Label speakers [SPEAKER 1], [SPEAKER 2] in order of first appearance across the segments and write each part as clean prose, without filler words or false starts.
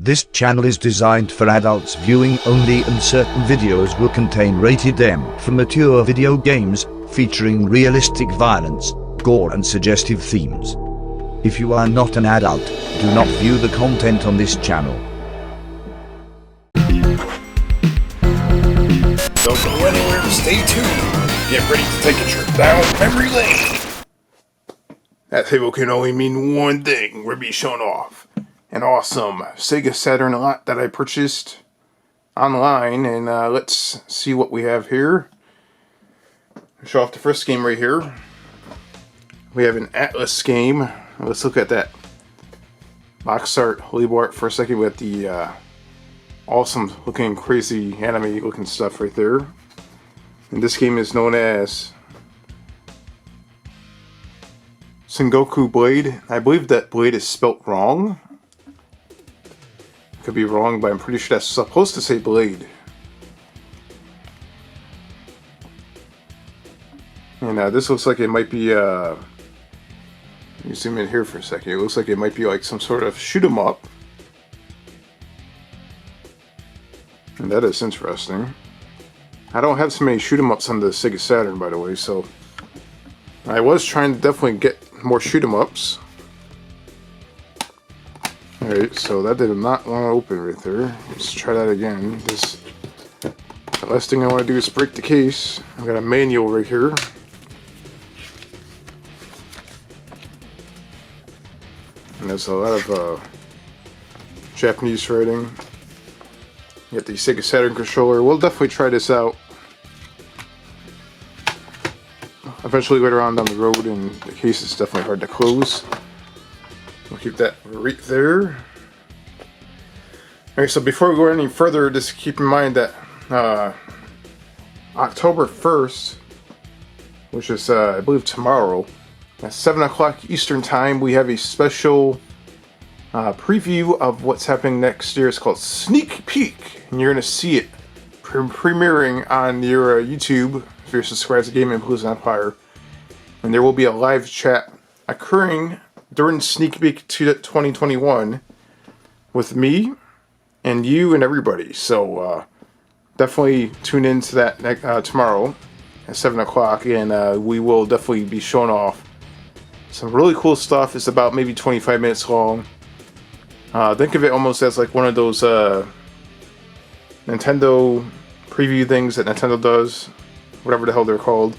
[SPEAKER 1] This channel is designed for adults viewing only, and certain videos will contain rated M for mature video games, featuring realistic violence, gore and suggestive themes. If you are not an adult, do not view the content on this channel.
[SPEAKER 2] Don't go anywhere, stay tuned. Get ready to take a trip down memory lane. That table can only mean one thing. We're being shown off an awesome Sega Saturn lot that I purchased online, and let's see what we have here. Show off the first game right here. We have an Atlas game. Let's look at that box art, label art for a second with the awesome looking, crazy anime looking stuff right there. And this game is known as Sengoku Blade. I believe that Blade is spelt wrong. Could be wrong, but I'm pretty sure that's supposed to say Blade. And this looks like it might be, let me zoom in here for a second. It looks like it might be like some sort of shoot 'em up. And that is interesting. I don't have so many shoot 'em ups on the Sega Saturn, by the way, so I was trying to definitely get more shoot 'em ups. Alright, so that did not want to open right there. Let's try that again. The last thing I want to do is break the case. I've got a manual right here. And there's a lot of Japanese writing. You got the Sega Saturn controller. We'll definitely try this out eventually later on down the road, and the case is definitely hard to close. We'll keep that right there. Alright, so before we go any further, just keep in mind that October 1st, which is I believe tomorrow, at 7 o'clock Eastern Time, we have a special preview of what's happening next year. It's called Sneak Peek, and you're going to see it premiering on your YouTube if you're subscribed to Gaming Blues Empire. And there will be a live chat occurring during Sneak Peek 2021 with me and you and everybody. So definitely tune in to that tomorrow at 7 o'clock, and we will definitely be showing off some really cool stuff. It's about maybe 25 minutes long. Think of it almost as like one of those Nintendo preview things that Nintendo does, whatever the hell they're called.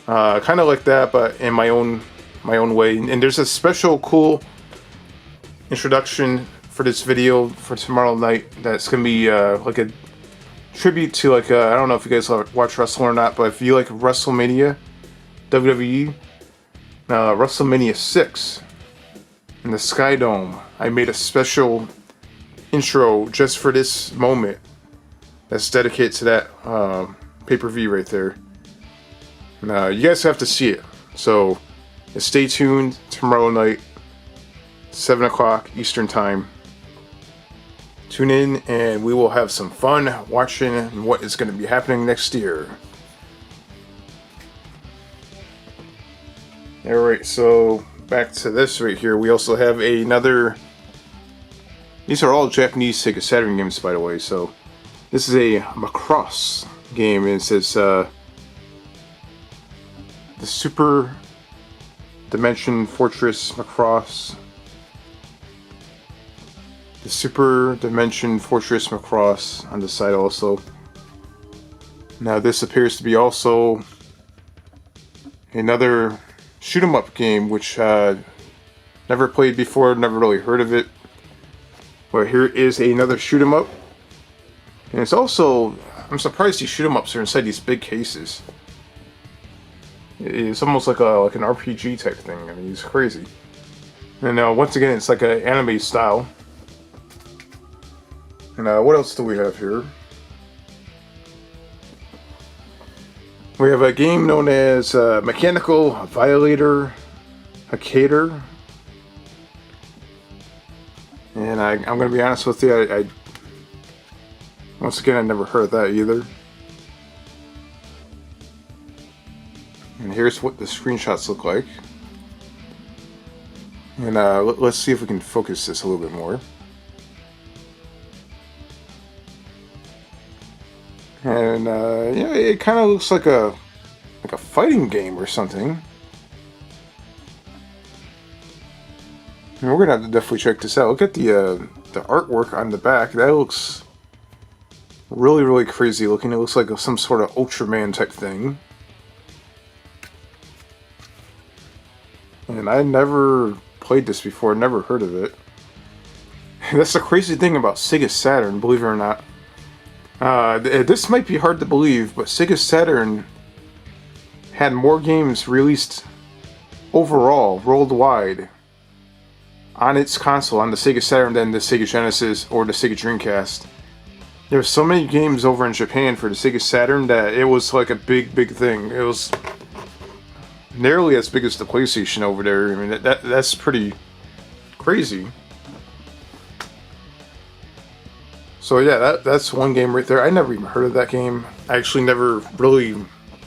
[SPEAKER 2] Kind of like that, but in my own way. And there's a special cool introduction for this video for tomorrow night that's gonna be like a tribute to I don't know if you guys watch wrestling or not, but if you like WrestleMania, WWE, WrestleMania 6 in the Sky Dome, I made a special intro just for this moment that's dedicated to that pay-per-view right there. You guys have to see it, so stay tuned tomorrow night, 7 o'clock Eastern Time. Tune in and we will have some fun watching what is going to be happening next year. Alright, so back to this right here. We also have another. These are all Japanese Sega Saturn games, by the way. So this is a Macross game, and it says the Super Dimension Fortress Macross. The Super Dimension Fortress Macross on the side also. Now this appears to be also another shoot 'em up game, which never played before, never really heard of it. But here is another shoot 'em up, and it's also, I'm surprised these shoot 'em ups are inside these big cases. It's almost like an RPG type thing. I mean, it's crazy. And once again, it's like an anime style. And what else do we have here? We have a game known as Mechanical Violator Hakator. And I'm going to be honest with you, I once again, I never heard of that either. And here's what the screenshots look like. And let's see if we can focus this a little bit more. And yeah, it kind of looks like a fighting game or something. And we're gonna have to definitely check this out. Look at the artwork on the back. That looks really, really crazy looking. It looks like some sort of Ultraman type thing. And I never played this before, never heard of it. That's the crazy thing about Sega Saturn, believe it or not. This might be hard to believe, but Sega Saturn had more games released overall, worldwide, on its console, on the Sega Saturn, than the Sega Genesis or the Sega Dreamcast. There were so many games over in Japan for the Sega Saturn that it was like a big, big thing. It was nearly as big as the PlayStation over there. I mean, that's pretty crazy. So yeah, that's one game right there. I never even heard of that game. I actually never really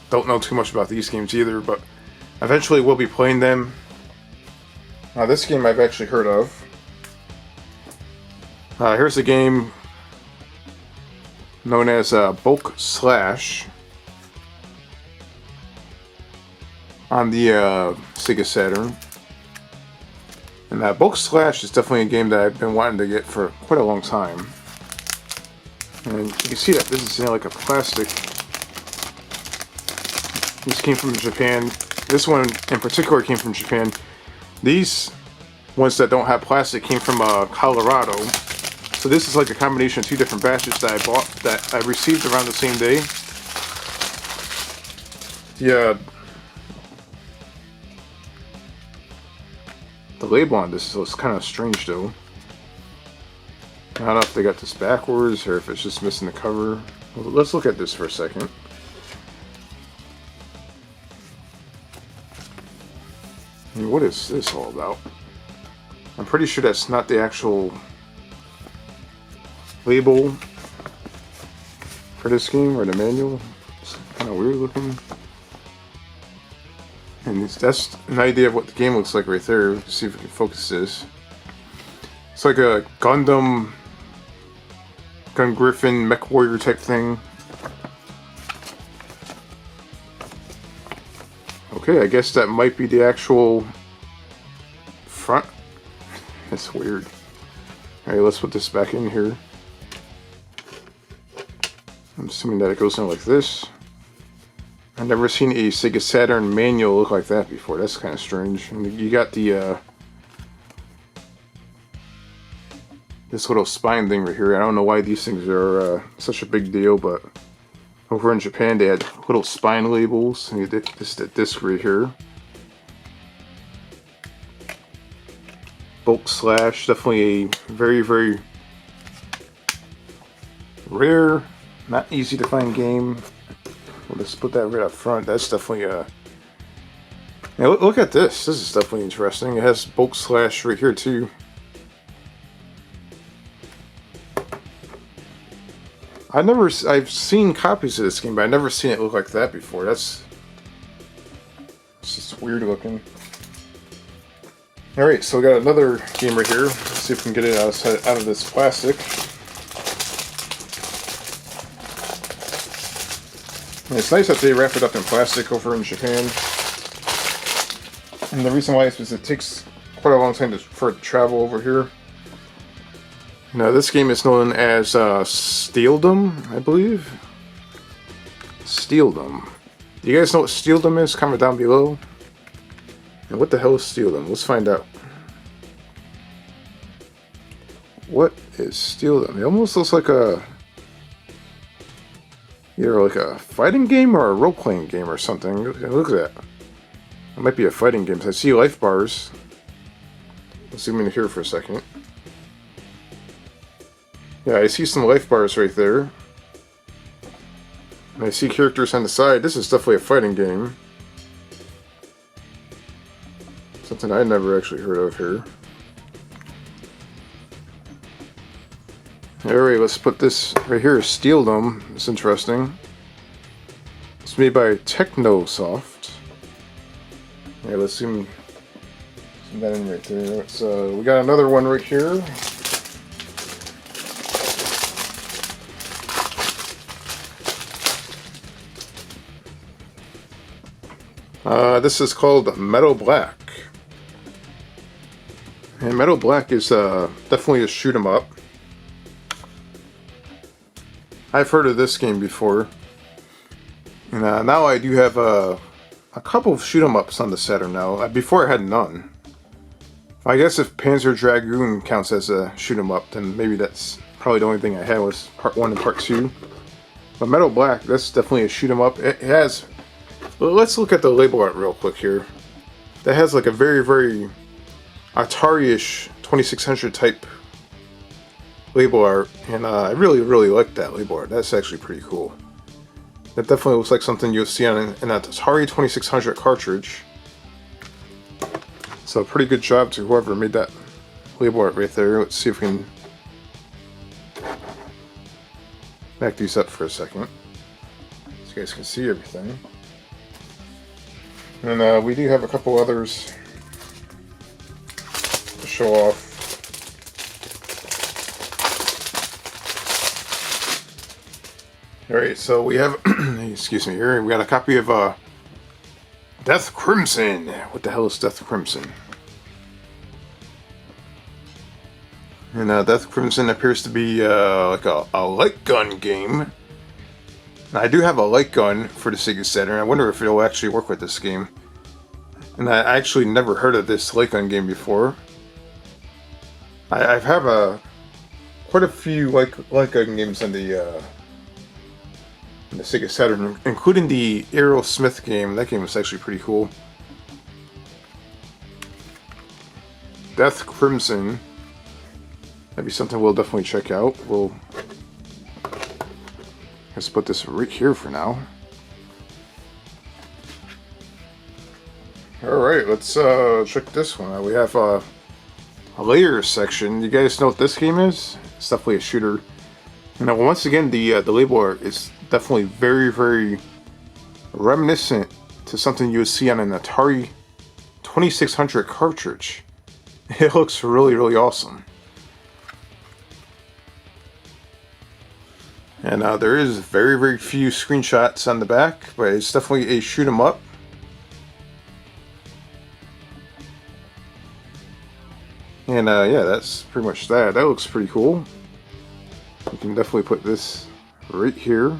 [SPEAKER 2] don't know too much about these games either, but eventually we'll be playing them. This game I've actually heard of. Here's a game known as Bulk Slash on the Sega Saturn. And Bulk Slash is definitely a game that I've been wanting to get for quite a long time. And you can see that this is like a plastic. This came from Japan. This one in particular came from Japan. These ones that don't have plastic came from Colorado. So this is like a combination of two different batches that I bought, that I received around the same day. Yeah. The label on this is kind of strange though. I don't know if they got this backwards or if it's just missing the cover. Well, let's look at this for a second. I mean, what is this all about? I'm pretty sure that's not the actual label for this game or the manual. It's kind of weird looking. And that's an idea of what the game looks like right there. Let's see if we can focus this. It's like a Gun Griffin, Mech Warrior type thing. Okay, I guess that might be the actual front. That's weird. Alright, let's put this back in here. I'm assuming that it goes in like this. I've never seen a Sega Saturn manual look like that before. That's kind of strange. And you got the this little spine thing right here. I don't know why these things are such a big deal, but over in Japan they had little spine labels. And you did this disc right here. Bulk Slash, definitely a very, very rare, not easy to find game. Well, let's put that right up front. That's definitely a... Now look at this. This is definitely interesting. It has Bulk Slash right here too. I've seen copies of this game, but I've never seen it look like that before. It's just weird looking. Alright, so we got another game right here. Let's see if we can get it out of this plastic. And it's nice that they wrap it up in plastic over in Japan. And the reason why is because it takes quite a long time for it to travel over here. Now, this game is known as Steeldom, I believe. Steeldom. Do you guys know what Steeldom is? Comment down below. And what the hell is Steeldom? Let's find out. What is Steeldom? It almost looks like either like a fighting game or a role-playing game or something. Look at that. It might be a fighting game. I see life bars. Let's zoom in here for a second. Yeah, I see some life bars right there. And I see characters on the side. This is definitely a fighting game. Something I never actually heard of here. Alright, let's put this right here. Steeldom. It's interesting. It's made by Technosoft. Yeah, let's zoom that in right there. So we got another one right here. This is called Metal Black. And Metal Black is definitely a shoot 'em up. I've heard of this game before. And now I do have a couple of shoot 'em ups on the Saturn now. Before I had none. I guess if Panzer Dragoon counts as a shoot 'em up, then maybe that's probably the only thing I had was part 1 and part 2. But Metal Black, that's definitely a shoot 'em up. It has... Well, let's look at the label art real quick here. That has like a very, very Atari-ish 2600 type label art. And I really, really like that label art. That's actually pretty cool. That definitely looks like something you'll see on an Atari 2600 cartridge. So pretty good job to whoever made that label art right there. Let's see if we can back these up for a second so you guys can see everything. And we do have a couple others to show off. Alright, so we have, excuse me here, we got a copy of Death Crimson. What the hell is Death Crimson? And Death Crimson appears to be like a light gun game. Now, I do have a light gun for the Sega Saturn. I wonder if it'll actually work with this game. And I actually never heard of this light gun game before. I have quite a few light gun games on the Sega Saturn, including the Aerosmith game. That game was actually pretty cool. Death Crimson. That'd be something we'll definitely check out. Let's put this right here for now. Alright, let's check this one out. We have a layers section. You guys know what this game is? It's definitely a shooter. You know, once again, the label art is definitely very, very reminiscent to something you would see on an Atari 2600 cartridge. It looks really, really awesome. And there is very, very few screenshots on the back, but it's definitely a shoot 'em up. And yeah, that's pretty much that. That looks pretty cool. You can definitely put this right here.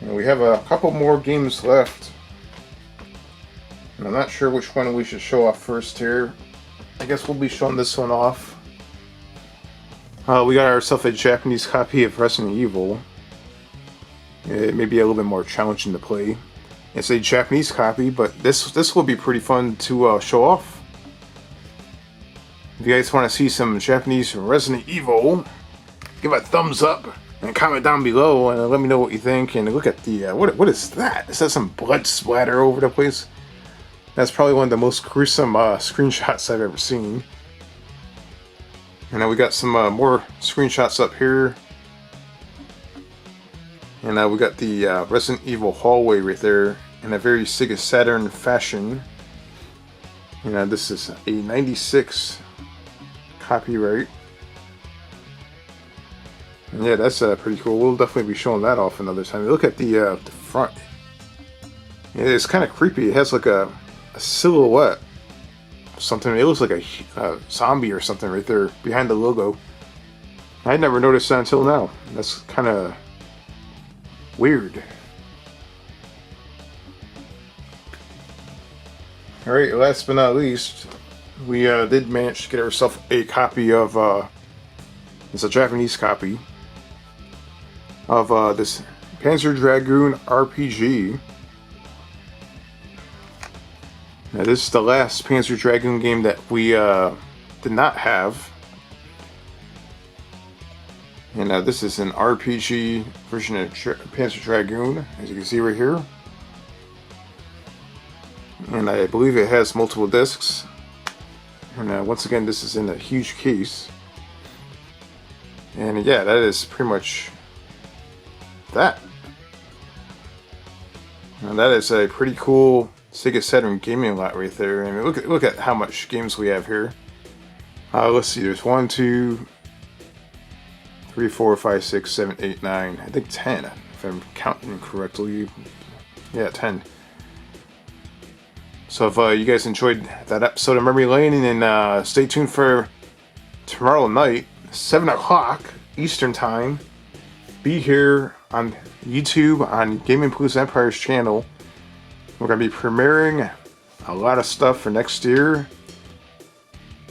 [SPEAKER 2] And we have a couple more games left. And I'm not sure which one we should show off first here. I guess we'll be showing this one off. We got ourselves a Japanese copy of Resident Evil. It may be a little bit more challenging to play. It's a Japanese copy, but this will be pretty fun to show off. If you guys want to see some Japanese Resident Evil, give a thumbs up and comment down below and let me know what you think. And look at the what is that? Is that some blood splatter over the place? That's probably one of the most gruesome screenshots I've ever seen. And then we got some more screenshots up here. And we got the Resident Evil hallway right there in a very Sega Saturn fashion. And this is a 96 copyright. And yeah, that's pretty cool. We'll definitely be showing that off another time. Look at the front. Yeah, it's kind of creepy. It has like a silhouette. Something. It looks like a zombie or something right there behind the logo. I never noticed that until now. That's kind of weird. Alright, last but not least, we did manage to get ourselves a copy of, it's a Japanese copy of this Panzer Dragoon RPG. Now this is the last Panzer Dragoon game that we did not have. And this is an RPG version of Panzer Dragoon, as you can see right here. And I believe it has multiple discs. And once again, this is in a huge case. And yeah, that is pretty much that. And that is a pretty cool Sega Saturn gaming lot right there. I mean, look at how much games we have here. Let's see, there's 1, 2, 3, 4, 5, 6, 7, 8, 9. I think 10, if I'm counting correctly. Yeah, 10. So if you guys enjoyed that episode of Memory Lane, and then stay tuned for tomorrow night, 7 o'clock Eastern Time. Be here on YouTube on Gaming Plus Empire's channel. We're going to be premiering a lot of stuff for next year.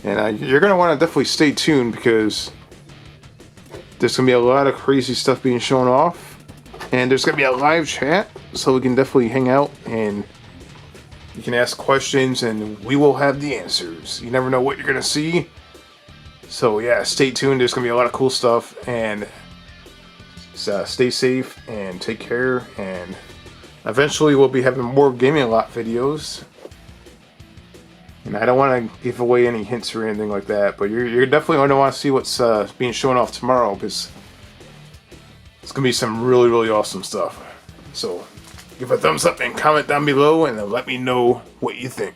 [SPEAKER 2] And you're going to want to definitely stay tuned because there's going to be a lot of crazy stuff being shown off. And there's going to be a live chat, so we can definitely hang out and you can ask questions and we will have the answers. You never know what you're going to see. So yeah, stay tuned. There's going to be a lot of cool stuff. And stay safe and take care. And eventually we'll be having more Gaming a Lot videos. And I don't want to give away any hints or anything like that. But you're definitely going to want to see what's being shown off tomorrow. Because it's going to be some really, really awesome stuff. So give a thumbs up and comment down below and let me know what you think.